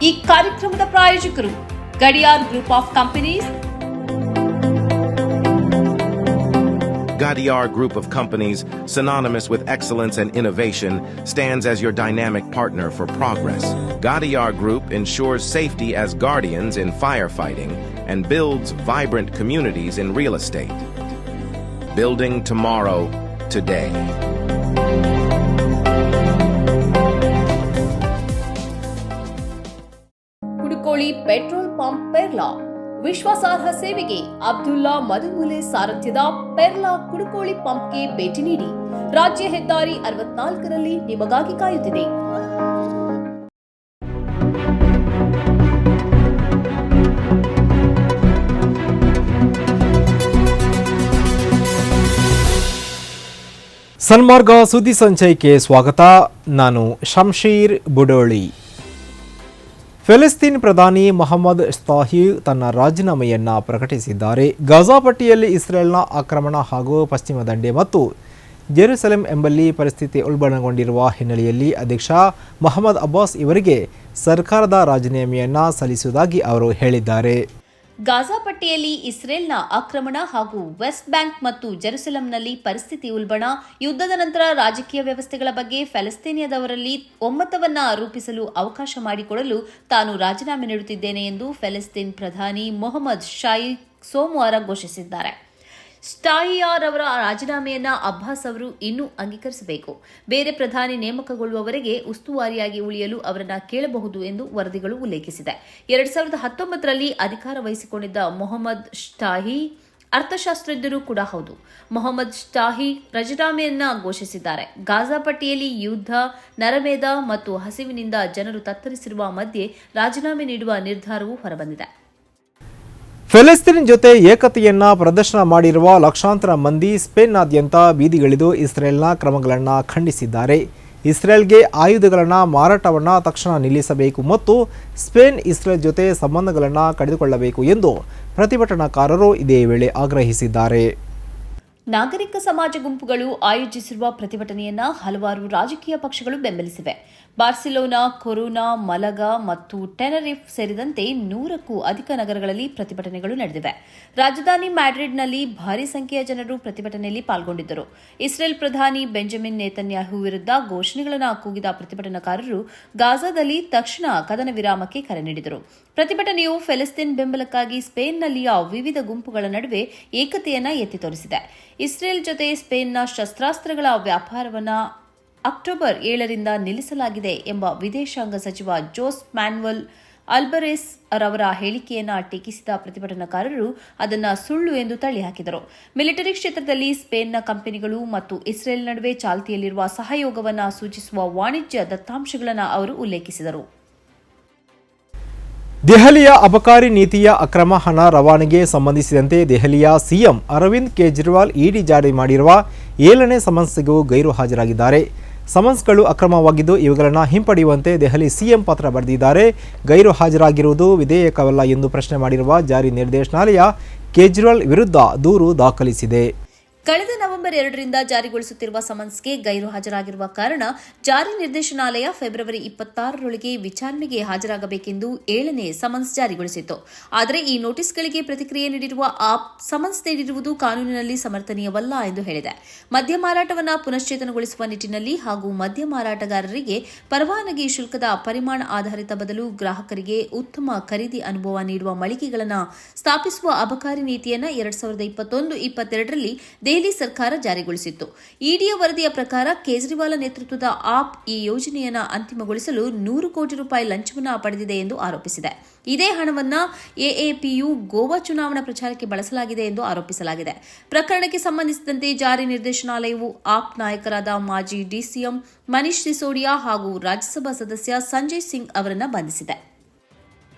ಈ ಕಾರ್ಯಕ್ರಮದ ಪ್ರಾಯೋಜಕರು Gadiyar group of companies. Gadiar Group of Companies, synonymous with excellence and innovation, stands as your dynamic partner for progress. Gadiar Group ensures safety as guardians in firefighting and builds vibrant communities in real estate. Building tomorrow, today. Kudukoli petrol pump Perla ವಿಶ್ವಾಸಾರ್ಹ ಸೇವೆಗೆ ಅಬ್ದುಲ್ಲಾ ಮದುಮುಲೆ ಸಾರಥ್ಯದ ಪೆರ್ಲಾ ಕುಡುಕೋಳಿ ಪಂಪ್ಗೆ ಭೇಟಿ ನೀಡಿ. ರಾಜ್ಯ ಹೆದ್ದಾರಿ 64ರಲ್ಲಿ ನಿಮಗಾಗಿ ಕಾಯುತ್ತಿದೆ. ಸನ್ಮಾರ್ಗ ಸುದ್ದಿ ಸಂಚಯಕ್ಕೆ ಸ್ವಾಗತ. ನಾನು ಶಂಶೀರ್ ಬುಡೋಳಿ. ಫೆಲಿಸ್ತೀನ್ ಪ್ರಧಾನಿ ಮೊಹಮ್ಮದ್ ಸ್ತಾಹಿ ತನ್ನ ರಾಜೀನಾಮೆಯನ್ನು ಪ್ರಕಟಿಸಿದ್ದಾರೆ. ಗಾಜಾ ಪಟ್ಟಿಯಲ್ಲಿ ಇಸ್ರೇಲ್ನ ಆಕ್ರಮಣ ಹಾಗೂ ಪಶ್ಚಿಮ ದಂಡೆ ಮತ್ತು ಜೆರುಸಲೆಂ ಎಂಬಲ್ಲಿ ಪರಿಸ್ಥಿತಿ ಉಲ್ಬಣಗೊಂಡಿರುವ ಹಿನ್ನೆಲೆಯಲ್ಲಿ ಅಧ್ಯಕ್ಷ ಮೊಹಮ್ಮದ್ ಅಬ್ಬಾಸ್ ಇವರಿಗೆ ಸರ್ಕಾರದ ರಾಜೀನಾಮೆಯನ್ನು ಸಲ್ಲಿಸುವುದಾಗಿ ಅವರು ಹೇಳಿದ್ದಾರೆ. ಗಾಜಾ ಪಟ್ಟಿಯಲ್ಲಿ ಇಸ್ರೇಲ್ನ ಆಕ್ರಮಣ ಹಾಗೂ ವೆಸ್ಟ್ ಬ್ಯಾಂಕ್ ಮತ್ತು ಜೆರುಸಲೆಂನಲ್ಲಿ ಪರಿಸ್ಥಿತಿ ಉಲ್ಬಣ, ಯುದ್ಧದ ನಂತರ ರಾಜಕೀಯ ವ್ಯವಸ್ಥೆಗಳ ಬಗ್ಗೆ ಫೆಲಿಸ್ತೀನಿಯದವರಲ್ಲಿ ಒಮ್ಮತವನ್ನ ರೂಪಿಸಲು ಅವಕಾಶ ಮಾಡಿಕೊಡಲು ತಾನು ರಾಜೀನಾಮೆ ನೀಡುತ್ತಿದ್ದೇನೆ ಎಂದು ಫೆಲಿಸ್ತೀನ್ ಪ್ರಧಾನಿ ಮೊಹಮ್ಮದ್ ಶಾಯಿ ಸೋಮವಾರ ಘೋಷಿಸಿದ್ದಾರೆ. ಸ್ಟಾಯಿಯಾರ್ ಅವರ ರಾಜೀನಾಮೆಯನ್ನ ಅಬ್ಬಾಸ್ ಅವರು ಇನ್ನೂ ಅಂಗೀಕರಿಸಬೇಕು. ಬೇರೆ ಪ್ರಧಾನಿ ನೇಮಕಗೊಳ್ಳುವವರೆಗೆ ಉಸ್ತುವಾರಿಯಾಗಿ ಉಳಿಯಲು ಅವರನ್ನ ಕೇಳಬಹುದು ಎಂದು ವರದಿಗಳು ಉಲ್ಲೇಖಿಸಿದೆ. 2019ರಲ್ಲಿ ಅಧಿಕಾರ ವಹಿಸಿಕೊಂಡಿದ್ದ ಮೊಹಮ್ಮದ್ ಸ್ಟಾಹಿ ಅರ್ಥಶಾಸ್ತ್ರಜ್ಞರು ಕೂಡ ಹೌದು. ಮೊಹಮ್ಮದ್ ಸ್ಟಾಹಿ ರಾಜೀನಾಮೆಯನ್ನ ಘೋಷಿಸಿದ್ದಾರೆ. ಗಾಜಾ ಪಟ್ಟಿಯಲ್ಲಿ ಯುದ್ಧ, ನರಮೇಧ ಮತ್ತು ಹಸಿವಿನಿಂದ ಜನರು ತತ್ತರಿಸಿರುವ ಮಧ್ಯೆ ರಾಜೀನಾಮೆ ನೀಡುವ ನಿರ್ಧಾರವೂ ಹೊರಬಂದಿದೆ. ಫೆಲಿಸ್ತೀನ್ ಜೊತೆ ಏಕತೆಯನ್ನ ಪ್ರದರ್ಶನ ಮಾಡಿರುವ ಲಕ್ಷಾಂತರ ಮಂದಿ ಸ್ಪೇನ್ನಾದ್ಯಂತ ಬೀದಿಗಿಳಿದು ಇಸ್ರೇಲ್ನ ಕ್ರಮಗಳನ್ನು ಖಂಡಿಸಿದ್ದಾರೆ. ಇಸ್ರೇಲ್ಗೆ ಆಯುಧಗಳನ್ನು ಮಾರಾಟವನ್ನು ತಕ್ಷಣ ನಿಲ್ಲಿಸಬೇಕು ಮತ್ತು ಸ್ಪೇನ್ ಇಸ್ರೇಲ್ ಜೊತೆ ಸಂಬಂಧಗಳನ್ನು ಕಡಿದುಕೊಳ್ಳಬೇಕು ಎಂದು ಪ್ರತಿಭಟನಾಕಾರರು ಇದೇ ವೇಳೆ ಆಗ್ರಹಿಸಿದ್ದಾರೆ. ನಾಗರಿಕ ಸಮಾಜ ಗುಂಪುಗಳು ಆಯೋಜಿಸಿರುವ ಪ್ರತಿಭಟನೆಯನ್ನ ಹಲವಾರು ರಾಜಕೀಯ ಪಕ್ಷಗಳು ಬೆಂಬಲಿಸಿವೆ. ಬಾರ್ಸಿಲೋನಾ, ಕೊರೋನಾ, ಮಲಗಾ ಮತ್ತು ಟೆನರಿಫ್ ಸೇರಿದಂತೆ 100ಕ್ಕೂ ಅಧಿಕ ನಗರಗಳಲ್ಲಿ ಪ್ರತಿಭಟನೆಗಳು ನಡೆದಿವೆ. ರಾಜಧಾನಿ ಮ್ಯಾಡ್ರಿಡ್ನಲ್ಲಿ ಭಾರೀ ಸಂಖ್ಯೆಯ ಜನರು ಪ್ರತಿಭಟನೆಯಲ್ಲಿ ಪಾಲ್ಗೊಂಡಿದ್ದರು. ಇಸ್ರೇಲ್ ಪ್ರಧಾನಿ ಬೆಂಜಮಿನ್ ನೇತನ್ಯಾಹು ವಿರುದ್ಧ ಘೋಷಣೆಗಳನ್ನು ಕೂಗಿದ ಪ್ರತಿಭಟನಾಕಾರರು ಗಾಜಾದಲ್ಲಿ ತಕ್ಷಣ ಕದನ ವಿರಾಮಕ್ಕೆ ಕರೆ ನೀಡಿದರು. ಪ್ರತಿಭಟನೆಯು ಫೆಲಿಸ್ತೀನ್ ಬೆಂಬಲಕ್ಕಾಗಿ ಸ್ಪೇನ್ನಲ್ಲಿಯ ವಿವಿಧ ಗುಂಪುಗಳ ನಡುವೆ ಏಕತೆಯನ್ನ ಎತ್ತಿ ತೋರಿಸಿದೆ. ಇಸ್ರೇಲ್ ಜೊತೆ ಸ್ಪೇನ್ನ ಶಸ್ತ್ರಾಸ್ತ್ರಗಳ ವ್ಯಾಪಾರವನ್ನು ಅಕ್ಟೋಬರ್ 7ರಿಂದ ನಿಲ್ಲಿಸಲಾಗಿದೆ ಎಂಬ ವಿದೇಶಾಂಗ ಸಚಿವ ಜೋಸ್ ಮ್ಯಾನ್ಯುಯಲ್ ಅಲ್ಬರೇಸ್ ಅವರ ಹೇಳಿಕೆಯನ್ನು ಟೀಕಿಸಿದ ಪ್ರತಿಭಟನಾಕಾರರು ಅದನ್ನು ಸುಳ್ಳು ಎಂದು ತಳ್ಳಿಹಾಕಿದರು. ಮಿಲಿಟರಿ ಕ್ಷೇತ್ರದಲ್ಲಿ ಸ್ಪೇನ್ನ ಕಂಪನಿಗಳು ಮತ್ತು ಇಸ್ರೇಲ್ ನಡುವೆ ಚಾಲ್ತಿಯಲ್ಲಿರುವ ಸಹಯೋಗವನ್ನು ಸೂಚಿಸುವ ವಾಣಿಜ್ಯ ದತ್ತಾಂಶಗಳನ್ನು ಅವರು ಉಲ್ಲೇಖಿಸಿದರು. ದೆಹಲಿಯ ಅಬಕಾರಿ ನೀತಿಯ ಅಕ್ರಮ ಹಣ ರವಾನೆಗೆ ಸಂಬಂಧಿಸಿದಂತೆ ದೆಹಲಿಯ ಸಿಎಂ ಅರವಿಂದ್ ಕೇಜ್ರಿವಾಲ್ ಇಡಿ ಜಾರಿ ಮಾಡಿರುವ 7ನೇ ಸಮನ್ಸ್ಗೂ ಗೈರು ಹಾಜರಾಗಿದ್ದಾರೆ. ಸಮನ್ಸ್ಗಳು ಅಕ್ರಮವಾಗಿದ್ದು ಇವುಗಳನ್ನು ಹಿಂಪಡೆಯುವಂತೆ ದೆಹಲಿ ಸಿಎಂ ಪತ್ರ ಬರೆದಿದ್ದಾರೆ. ಗೈರು ಹಾಜರಾಗಿರುವುದು ವಿಧೇಯಕವಲ್ಲ ಎಂದು ಪ್ರಶ್ನೆ ಮಾಡಿರುವ ಜಾರಿ ನಿರ್ದೇಶನಾಲಯ ಕೇಜ್ರಿವಾಲ್ ವಿರುದ್ಧ ದೂರು ದಾಖಲಿಸಿದೆ. ಕಳೆದ ನವೆಂಬರ್ 2ರಿಂದ ಜಾರಿಗೊಳಿಸುತ್ತಿರುವ ಸಮನ್ಸ್ಗೆ ಗೈರು ಹಾಜರಾಗಿರುವ ಕಾರಣ ಜಾರಿ ನಿರ್ದೇಶನಾಲಯ ಫೆಬ್ರವರಿ 26ರೊಳಗೆ ವಿಚಾರಣೆಗೆ ಹಾಜರಾಗಬೇಕೆಂದು 7ನೇ ಸಮನ್ಸ್ ಜಾರಿಗೊಳಿಸಿತ್ತು. ಆದರೆ ಈ ನೋಟಿಸ್ಗಳಿಗೆ ಪ್ರತಿಕ್ರಿಯೆ ನೀಡಿರುವ ಆಪ್ ಸಮನ್ಸ್ ನೀಡಿರುವುದು ಕಾನೂನಿನಲ್ಲಿ ಸಮರ್ಥನೀಯವಲ್ಲ ಎಂದು ಹೇಳಿದೆ. ಮದ್ಯ ಮಾರಾಟವನ್ನು ಪುನಶ್ಚೇತನಗೊಳಿಸುವ ನಿಟ್ಟಿನಲ್ಲಿ ಹಾಗೂ ಮದ್ಯ ಮಾರಾಟಗಾರರಿಗೆ ಪರವಾನಗಿ ಶುಲ್ಕದ ಪರಿಮಾಣ ಆಧಾರಿತ ಬದಲು ಗ್ರಾಹಕರಿಗೆ ಉತ್ತಮ ಖರೀದಿ ಅನುಭವ ನೀಡುವ ಮಳಿಗೆಗಳನ್ನು ಸ್ಥಾಪಿಸುವ ಅಬಕಾರಿ ನೀತಿಯನ್ನು 2021-22ರಲ್ಲಿ ದೆಹಲಿ ಸರ್ಕಾರ ಜಾರಿಗೊಳಿಸಿತ್ತು. ಇಡಿಯ ವರದಿಯ ಪ್ರಕಾರ ಕೇಜ್ರಿವಾಲ್ ನೇತೃತ್ವದ ಆಪ್ ಈ ಯೋಜನೆಯನ್ನು ಅಂತಿಮಗೊಳಿಸಲು 100 ಕೋಟಿ ರೂಪಾಯಿ ಲಂಚವನ್ನು ಪಡೆದಿದೆ ಎಂದು ಆರೋಪಿಸಿದೆ. ಇದೇ ಹಣವನ್ನು ಎಎಪಿಯು ಗೋವಾ ಚುನಾವಣಾ ಪ್ರಚಾರಕ್ಕೆ ಬಳಸಲಾಗಿದೆ ಎಂದು ಆರೋಪಿಸಲಾಗಿದೆ. ಪ್ರಕರಣಕ್ಕೆ ಸಂಬಂಧಿಸಿದಂತೆ ಜಾರಿ ನಿರ್ದೇಶನಾಲಯವು ಆಪ್ ನಾಯಕರಾದ ಮಾಜಿ ಡಿಸಿಎಂ ಮನೀಶ್ ಸಿಸೋಡಿಯಾ ಹಾಗೂ ರಾಜ್ಯಸಭಾ ಸದಸ್ಯ ಸಂಜಯ್ ಸಿಂಗ್ ಅವರನ್ನು ಬಂಧಿಸಿದೆ.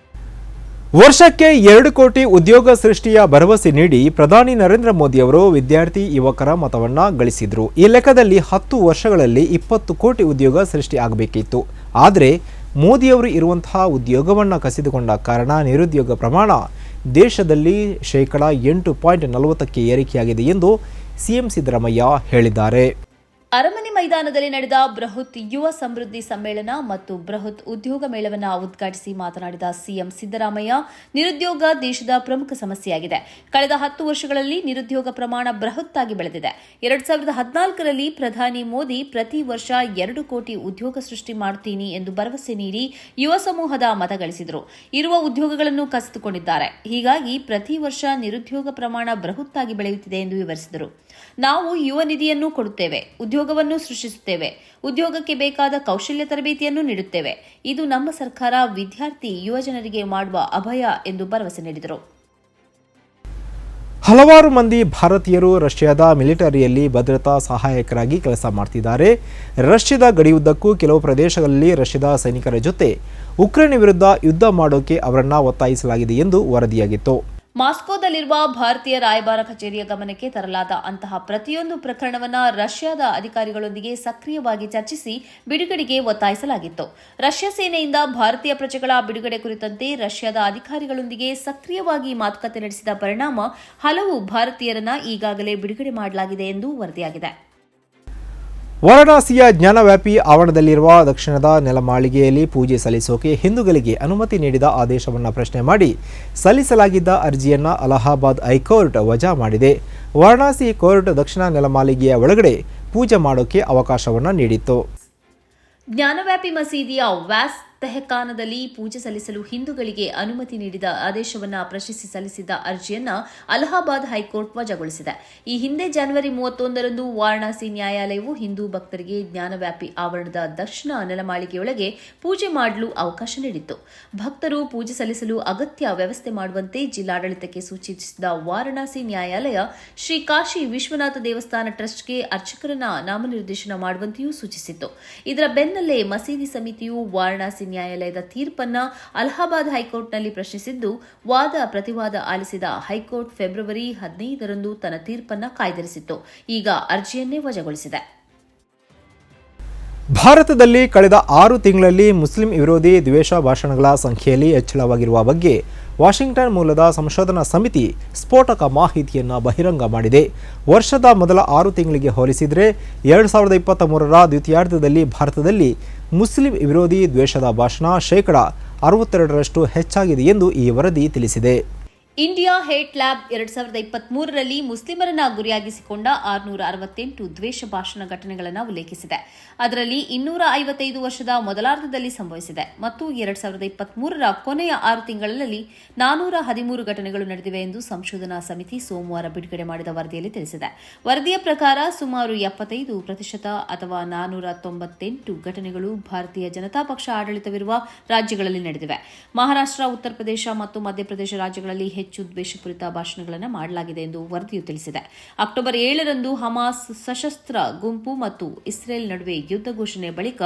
ವರ್ಷಕ್ಕೆ 2 ಕೋಟಿ ಉದ್ಯೋಗ ಸೃಷ್ಟಿಯ ಭರವಸೆ ನೀಡಿ ಪ್ರಧಾನಿ ನರೇಂದ್ರ ಮೋದಿ ಅವರು ವಿದ್ಯಾರ್ಥಿ ಯುವಕರ ಮತವನ್ನು ಗಳಿಸಿದರು. ಈ ಲೆಕ್ಕದಲ್ಲಿ 10 ವರ್ಷಗಳಲ್ಲಿ 20 ಕೋಟಿ ಉದ್ಯೋಗ ಸೃಷ್ಟಿ ಆಗಬೇಕಿತ್ತು. ಆದರೆ ಮೋದಿಯವರು ಇರುವಂತಹ ಉದ್ಯೋಗವನ್ನು ಕಸಿದುಕೊಂಡ ಕಾರಣ ನಿರುದ್ಯೋಗ ಪ್ರಮಾಣ ದೇಶದಲ್ಲಿ ಶೇಕಡ 8.40ಕ್ಕೆ ಏರಿಕೆಯಾಗಿದೆ ಎಂದು ಸಿಎಂ ಸಿದ್ದರಾಮಯ್ಯ ಹೇಳಿದ್ದಾರೆ. ಅರಮನೆ ಮೈದಾನದಲ್ಲಿ ನಡೆದ ಬೃಹತ್ ಯುವ ಸಮೃದ್ಧಿ ಸಮ್ಮೇಳನ ಮತ್ತು ಬೃಹತ್ ಉದ್ಯೋಗ ಮೇಳವನ್ನು ಉದ್ಘಾಟಿಸಿ ಮಾತನಾಡಿದ ಸಿಎಂ ಸಿದ್ದರಾಮಯ್ಯ, ನಿರುದ್ಯೋಗ ದೇಶದ ಪ್ರಮುಖ ಸಮಸ್ಯೆಯಾಗಿದೆ. ಕಳೆದ 10 ವರ್ಷಗಳಲ್ಲಿ ನಿರುದ್ಯೋಗ ಪ್ರಮಾಣ ಬೃಹತ್ತಾಗಿ ಬೆಳೆದಿದೆ. 2014ರಲ್ಲಿ ಪ್ರಧಾನಿ ಮೋದಿ ಪ್ರತಿ ವರ್ಷ 2 ಕೋಟಿ ಉದ್ಯೋಗ ಸೃಷ್ಟಿ ಮಾಡುತ್ತೀನಿ ಎಂದು ಭರವಸೆ ನೀಡಿ ಯುವ ಸಮೂಹದ ಮತ ಗಳಿಸಿದರು. ಇರುವ ಉದ್ಯೋಗಗಳನ್ನು ಕಸಿದುಕೊಂಡಿದ್ದಾರೆ. ಹೀಗಾಗಿ ಪ್ರತಿ ವರ್ಷ ನಿರುದ್ಯೋಗ ಪ್ರಮಾಣ ಬೃಹತ್ತಾಗಿ ಬೆಳೆಯುತ್ತಿದೆ ಎಂದು ವಿವರಿಸಿದರು. ನಾವು ಯುವ ನಿಧಿಯನ್ನು ಕೊಡುತ್ತೇವೆ, ಉದ್ಯೋಗವನ್ನು ಸೃಷ್ಟಿಸುತ್ತೇವೆ, ಉದ್ಯೋಗಕ್ಕೆ ಬೇಕಾದ ಕೌಶಲ್ಯ ತರಬೇತಿಯನ್ನು ನೀಡುತ್ತೇವೆ. ಇದು ನಮ್ಮ ಸರ್ಕಾರ ವಿದ್ಯಾರ್ಥಿ ಯುವಜನರಿಗೆ ಮಾಡುವ ಅಭಯ ಎಂದು ಭರವಸೆ ನೀಡಿದರು. ಹಲವಾರು ಮಂದಿ ಭಾರತೀಯರು ರಷ್ಯಾದ ಮಿಲಿಟರಿಯಲ್ಲಿ ಭದ್ರತಾ ಸಹಾಯಕರಾಗಿ ಕೆಲಸ ಮಾಡುತ್ತಿದ್ದಾರೆ. ರಷ್ಯಾದ ಗಡಿಯುದ್ದಕ್ಕೂ ಕೆಲವು ಪ್ರದೇಶಗಳಲ್ಲಿ ರಷ್ಯಾದ ಸೈನಿಕರ ಜೊತೆ ಉಕ್ರೇನ್ ವಿರುದ್ಧ ಯುದ್ಧ ಮಾಡೋಕೆ ಅವರನ್ನು ಒತ್ತಾಯಿಸಲಾಗಿದೆ ಎಂದು ವರದಿಯಾಗಿತ್ತು. ಮಾಸ್ಕೋದಲ್ಲಿರುವ ಭಾರತೀಯ ರಾಯಭಾರ ಕಚೇರಿಯ ಗಮನಕ್ಕೆ ತರಲಾದ ಅಂತಹ ಪ್ರತಿಯೊಂದು ಪ್ರಕರಣವನ್ನು ರಷ್ಯಾದ ಅಧಿಕಾರಿಗಳೊಂದಿಗೆ ಸಕ್ರಿಯವಾಗಿ ಚರ್ಚಿಸಿ ಬಿಡುಗಡೆಗೆ ಒತ್ತಾಯಿಸಲಾಗಿತ್ತು. ರಷ್ಯಾ ಸೇನೆಯಿಂದ ಭಾರತೀಯ ಪ್ರಜೆಗಳ ಬಿಡುಗಡೆ ಕುರಿತಂತೆ ರಷ್ಯಾದ ಅಧಿಕಾರಿಗಳೊಂದಿಗೆ ಸಕ್ರಿಯವಾಗಿ ಮಾತುಕತೆ ನಡೆಸಿದ ಪರಿಣಾಮ ಹಲವು ಭಾರತೀಯರನ್ನು ಈಗಾಗಲೇ ಬಿಡುಗಡೆ ಮಾಡಲಾಗಿದೆ ಎಂದು ವರದಿಯಾಗಿದೆ. ವಾರಣಾಸಿಯ ಜ್ಞಾನವ್ಯಾಪಿ ಆವರಣದಲ್ಲಿರುವ ದಕ್ಷಿಣದ ನೆಲಮಾಳಿಗೆಯಲ್ಲಿ ಪೂಜೆ ಸಲ್ಲಿಸೋಕೆ ಹಿಂದೂಗಳಿಗೆ ಅನುಮತಿ ನೀಡಿದ ಆದೇಶವನ್ನು ಪ್ರಶ್ನೆ ಮಾಡಿ ಸಲ್ಲಿಸಲಾಗಿದ್ದ ಅರ್ಜಿಯನ್ನು ಅಲಹಾಬಾದ್ ಹೈಕೋರ್ಟ್ ವಜಾ ಮಾಡಿದೆ. ವಾರಣಾಸಿ ಕೋರ್ಟ್ ದಕ್ಷಿಣ ನೆಲಮಾಳಿಗೆಯ ಒಳಗಡೆ ಪೂಜೆ ಮಾಡೋಕೆ ಅವಕಾಶವನ್ನು ನೀಡಿತ್ತು. ಜ್ಞಾನವ್ಯಾಪಿ ಮಸೀದಿಯ ವ್ಯಾಸ್ ತೆಹಖಾನದಲ್ಲಿ ಪೂಜೆ ಸಲ್ಲಿಸಲು ಹಿಂದೂಗಳಿಗೆ ಅನುಮತಿ ನೀಡಿದ ಆದೇಶವನ್ನು ಪ್ರಶ್ನಿಸಿ ಸಲ್ಲಿಸಿದ್ದ ಅರ್ಜಿಯನ್ನು ಅಲಹಾಬಾದ್ ಹೈಕೋರ್ಟ್ ವಜಾಗೊಳಿಸಿದೆ. ಈ ಹಿಂದೆ ಜನವರಿ 31ರಂದು ವಾರಣಾಸಿ ನ್ಯಾಯಾಲಯವು ಹಿಂದೂ ಭಕ್ತರಿಗೆ ಜ್ಞಾನವ್ಯಾಪಿ ಆವರಣದ ದಕ್ಷಿಣ ನೆಲಮಾಳಿಗೆಯೊಳಗೆ ಪೂಜೆ ಮಾಡಲು ಅವಕಾಶ ನೀಡಿತ್ತು. ಭಕ್ತರು ಪೂಜೆ ಸಲ್ಲಿಸಲು ಅಗತ್ಯ ವ್ಯವಸ್ಥೆ ಮಾಡುವಂತೆ ಜಿಲ್ಲಾಡಳಿತಕ್ಕೆ ಸೂಚಿಸಿದ ವಾರಣಾಸಿ ನ್ಯಾಯಾಲಯ ಶ್ರೀ ಕಾಶಿ ವಿಶ್ವನಾಥ ದೇವಸ್ಥಾನ ಟ್ರಸ್ಟ್ಗೆ ಅರ್ಚಕರನ್ನ ನಾಮನಿರ್ದೇಶನ ಮಾಡುವಂತೆಯೂ ಸೂಚಿಸಿತ್ತು. ಇದರ ಬೆನ್ನಲ್ಲೇ ಮಸೀದಿ ಸಮಿತಿಯು ವಾರಣಾಸಿ ನ್ಯಾಯಾಲಯದ ತೀರ್ಪನ್ನು ಅಲಹಾಬಾದ್ ಹೈಕೋರ್ಟ್ನಲ್ಲಿ ಪ್ರಶ್ನಿಸಿದ್ದು, ವಾದ ಪ್ರತಿವಾದ ಆಲಿಸಿದ ಹೈಕೋರ್ಟ್ ಫೆಬ್ರವರಿ 15ರಂದು ತನ್ನ ತೀರ್ಪನ್ನು ಕಾಯ್ದಿರಿಸಿತ್ತು. ಈಗ ಅರ್ಜಿಯನ್ನೇ ವಜಾಗೊಳಿಸಿದೆ. ಭಾರತದಲ್ಲಿ ಕಳೆದ 6 ತಿಂಗಳಲ್ಲಿ ಮುಸ್ಲಿಂ ವಿರೋಧಿ ದ್ವೇಷ ಭಾಷಣಗಳ ಸಂಖ್ಯೆಯಲ್ಲಿ ಹೆಚ್ಚಳವಾಗಿರುವ ಬಗ್ಗೆ ವಾಷಿಂಗ್ಟನ್ ಮೂಲದ ಸಂಶೋಧನಾ ಸಮಿತಿ ಸ್ಫೋಟಕ ಮಾಹಿತಿಯನ್ನು ಬಹಿರಂಗ ಮಾಡಿದೆ. ವರ್ಷದ ಮೊದಲ 6 ತಿಂಗಳಿಗೆ ಹೋಲಿಸಿದರೆ 2023ರ ದ್ವಿತೀಯಾರ್ಧದಲ್ಲಿ ಭಾರತದಲ್ಲಿ ಮುಸ್ಲಿಂ ವಿರೋಧಿ ದ್ವೇಷದ ಭಾಷಣ ಶೇಕಡ 62ರಷ್ಟು ಹೆಚ್ಚಾಗಿದೆ ಎಂದು ಈ ವರದಿ ತಿಳಿಸಿದೆ. ಇಂಡಿಯಾ ಹೇಟ್ ಲ್ಯಾಬ್ 2023ರಲ್ಲಿ ಮುಸ್ಲಿಮರನ್ನ ಗುರಿಯಾಗಿಸಿಕೊಂಡ 668 ದ್ವೇಷ ಭಾಷಣ ಘಟನೆಗಳನ್ನು ಉಲ್ಲೇಖಿಸಿದೆ. ಅದರಲ್ಲಿ 255 ವರ್ಷದ ಮೊದಲಾರ್ಧದಲ್ಲಿ ಸಂಭವಿಸಿದೆ ಮತ್ತು 2023ರ ಕೊನೆಯ 6 ತಿಂಗಳಲ್ಲಿ 413 ಘಟನೆಗಳು ನಡೆದಿವೆ ಎಂದು ಸಂಶೋಧನಾ ಸಮಿತಿ ಸೋಮವಾರ ಬಿಡುಗಡೆ ಮಾಡಿದ ವರದಿಯಲ್ಲಿ ತಿಳಿಸಿದೆ. ವರದಿಯ ಪ್ರಕಾರ ಸುಮಾರು 75% ಅಥವಾ 498 ಘಟನೆಗಳು ಭಾರತೀಯ ಜನತಾ ಪಕ್ಷ ಆಡಳಿತವಿರುವ ರಾಜ್ಯಗಳಲ್ಲಿ ನಡೆದಿವೆ. ಮಹಾರಾಷ್ಟ್ರ, ಉತ್ತರ ಪ್ರದೇಶ ಮತ್ತು ಮಧ್ಯಪ್ರದೇಶ ರಾಜ್ಯಗಳಲ್ಲಿ ಹೆಚ್ಚು ದ್ವೇಷಪೂರಿತ ಭಾಷಣಗಳನ್ನು ಮಾಡಲಾಗಿದೆ ಎಂದು ವರದಿಯು ತಿಳಿಸಿದೆ. ಅಕ್ಟೋಬರ್ 7ರಂದು ಹಮಾಸ್ ಸಶಸ್ತ್ರ ಗುಂಪು ಮತ್ತು ಇಸ್ರೇಲ್ ನಡುವೆ ಯುದ್ಧ ಘೋಷಣೆ ಬಳಿಕ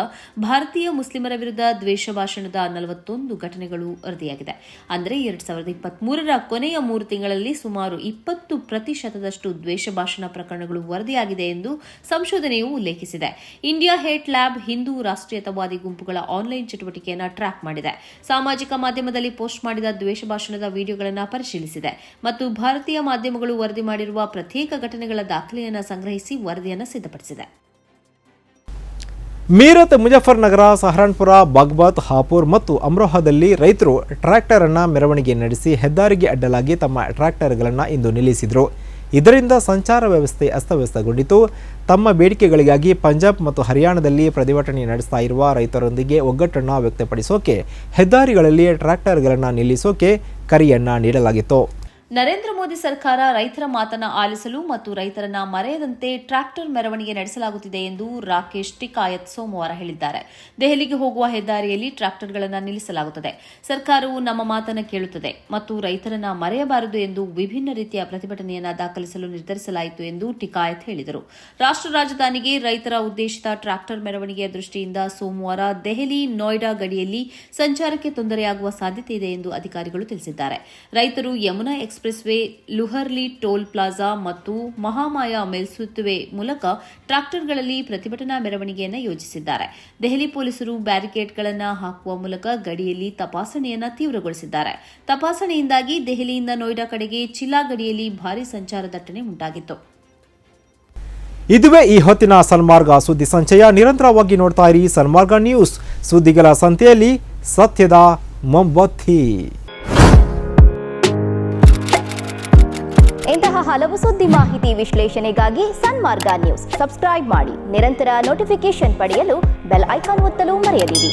ಭಾರತೀಯ ಮುಸ್ಲಿಮರ ವಿರುದ್ಧ ದ್ವೇಷ ಭಾಷಣದ 41 ಘಟನೆಗಳು ವರದಿಯಾಗಿದೆ. ಅಂದರೆ 2023ರ ಕೊನೆಯ 3 ತಿಂಗಳಲ್ಲಿ ಸುಮಾರು 20% ದ್ವೇಷ ಭಾಷಣ ಪ್ರಕರಣಗಳು ವರದಿಯಾಗಿದೆ ಎಂದು ಸಂಶೋಧನೆಯು ಉಲ್ಲೇಖಿಸಿದೆ. ಇಂಡಿಯಾ ಹೇಟ್ ಲ್ಯಾಬ್ ಹಿಂದೂ ರಾಷ್ಟ್ರೀಯತಾವಾದಿ ಗುಂಪುಗಳ ಆನ್ಲೈನ್ ಚಟುವಟಿಕೆಯನ್ನು ಟ್ರ್ಯಾಕ್ ಮಾಡಿದೆ, ಸಾಮಾಜಿಕ ಮಾಧ್ಯಮದಲ್ಲಿ ಪೋಸ್ಟ್ ಮಾಡಿದ ದ್ವೇಷ ಭಾಷಣದ ವಿಡಿಯೋಗಳನ್ನು ಪರಿಶೀಲಿಸಿದೆ ಮತ್ತು ಭಾರತೀಯ ಮಾಧ್ಯಮಗಳು ವರದಿ ಮಾಡಿರುವ ಪ್ರತ್ಯೇಕ ಘಟನೆಗಳ ದಾಖಲೆಯನ್ನು ಸಂಗ್ರಹಿಸಿ ವರದಿಯನ್ನು ಸಿದ್ಧಪಡಿಸಿದೆ. ಮೀರತ್, ಮುಜಫರ್ನಗರ, ಸಹರಾನ್ಪುರ, ಬಾಗ್ಬಾತ್, ಹಾಪುರ್ ಮತ್ತು ಅಮ್ರೋಹಾದಲ್ಲಿ ರೈತರು ಟ್ರ್ಯಾಕ್ಟರ್ ಅನ್ನು ಮೆರವಣಿಗೆ ನಡೆಸಿ ಹೆದ್ದಾರಿಗೆ ಅಡ್ಡಲಾಗಿ ತಮ್ಮ ಟ್ರ್ಯಾಕ್ಟರ್ಗಳನ್ನು ಇಂದು ನಿಲ್ಲಿಸಿದರು. ಇದರಿಂದ ಸಂಚಾರ ವ್ಯವಸ್ಥೆ ಅಸ್ತವ್ಯಸ್ತಗೊಂಡಿತು. ತಮ್ಮ ಬೇಡಿಕೆಗಳಿಗಾಗಿ ಪಂಜಾಬ್ ಮತ್ತು ಹರಿಯಾಣದಲ್ಲಿ ಪ್ರತಿಭಟನೆ ನಡೆಸ್ತಾ ಇರುವ ರೈತರೊಂದಿಗೆ ಒಗ್ಗಟ್ಟನ್ನು ವ್ಯಕ್ತಪಡಿಸೋಕೆ ಹೆದ್ದಾರಿಗಳಲ್ಲಿ ಟ್ರ್ಯಾಕ್ಟರ್ಗಳನ್ನು ನಿಲ್ಲಿಸೋಕೆ ಕರೆಯನ್ನ ನೀಡಲಾಗಿತ್ತು. ನರೇಂದ್ರ ಮೋದಿ ಸರ್ಕಾರ ರೈತರ ಮಾತನ್ನ ಆಲಿಸಲು ಮತ್ತು ರೈತರನ್ನ ಮರೆಯದಂತೆ ಟ್ರ್ಯಾಕ್ಟರ್ ಮೆರವಣಿಗೆ ನಡೆಸಲಾಗುತ್ತಿದೆ ಎಂದು ರಾಕೇಶ್ ಟಿಕಾಯತ್ ಸೋಮವಾರ ಹೇಳಿದ್ದಾರೆ. ದೆಹಲಿಗೆ ಹೋಗುವ ಹೆದ್ದಾರಿಯಲ್ಲಿ ಟ್ರ್ಯಾಕ್ಟರ್ಗಳನ್ನು ನಿಲ್ಲಿಸಲಾಗುತ್ತದೆ. ಸರ್ಕಾರವು ನಮ್ಮ ಮಾತನ್ನು ಕೇಳುತ್ತದೆ ಮತ್ತು ರೈತರನ್ನ ಮರೆಯಬಾರದು ಎಂದು ವಿಭಿನ್ನ ರೀತಿಯ ಪ್ರತಿಭಟನೆಯನ್ನು ದಾಖಲಿಸಲು ನಿರ್ಧರಿಸಲಾಯಿತು ಎಂದು ಟಿಕಾಯತ್ ಹೇಳಿದರು. ರಾಷ್ಟ್ರ ರಾಜಧಾನಿಗೆ ರೈತರ ಉದ್ದೇಶಿತ ಟ್ರ್ಯಾಕ್ಟರ್ ಮೆರವಣಿಗೆಯ ದೃಷ್ಟಿಯಿಂದ ಸೋಮವಾರ ದೆಹಲಿ ನೋಯ್ಡಾ ಗಡಿಯಲ್ಲಿ ಸಂಚಾರಕ್ಕೆ ತೊಂದರೆಯಾಗುವ ಸಾಧ್ಯತೆ ಇದೆ ಎಂದು ಅಧಿಕಾರಿಗಳು ತಿಳಿಸಿದ್ದಾರೆ. ರೈತರು Yamuna expressway, Luharli toll plaza ಮತ್ತು ಮಹಾಮಾಯಾ ಮೇಲ್ಸೇತುವೆ ಮೂಲಕ ಟ್ರ್ಯಾಕ್ಟರ್ಗಳಲ್ಲಿ ಪ್ರತಿಭಟನಾ ಮೆರವಣಿಗೆಯನ್ನು ಯೋಜಿಸಿದ್ದಾರೆ. ದೆಹಲಿ ಪೊಲೀಸರು ಬ್ಯಾರಿಕೇಡ್ಗಳನ್ನು ಹಾಕುವ ಮೂಲಕ ಗಡಿಯಲ್ಲಿ ತಪಾಸಣೆಯನ್ನು ತೀವ್ರಗೊಳಿಸಿದ್ದಾರೆ. ತಪಾಸಣೆಯಿಂದಾಗಿ ದೆಹಲಿಯಿಂದ ನೋಯ್ಡಾ ಕಡೆಗೆ ಚಿಲ್ಲಾ ಗಡಿಯಲ್ಲಿ ಭಾರೀ ಸಂಚಾರ ದಟ್ಟಣೆ ಉಂಟಾಗಿತ್ತು. ಇದುವೇ ಈ ಹೊತ್ತಿನ ಸನ್ಮಾರ್ಗ ಸುದ್ದಿ ಸಂಚಯ. ನಿರಂತರವಾಗಿ ನೋಡ್ತಾ ಇರಿ ಸನ್ಮಾರ್ಗ ನ್ಯೂಸ್, ಸುದ್ದಿಗಳ ಸಂತೆಯಲ್ಲಿ ಸತ್ಯದ ಮೊಂಬತ್ತಿ. ಇಂತಹ ಹಲವು ಸುದ್ದಿ ಮಾಹಿತಿ ವಿಶ್ಲೇಷಣೆಗಾಗಿ ಸನ್ಮಾರ್ಗ ನ್ಯೂಸ್ ಸಬ್ಸ್ಕ್ರೈಬ್ ಮಾಡಿ. ನಿರಂತರ ನೋಟಿಫಿಕೇಶನ್ ಪಡೆಯಲು ಬೆಲ್ ಐಕಾನ್ ಒತ್ತಲು ಮರೆಯದಿರಿ.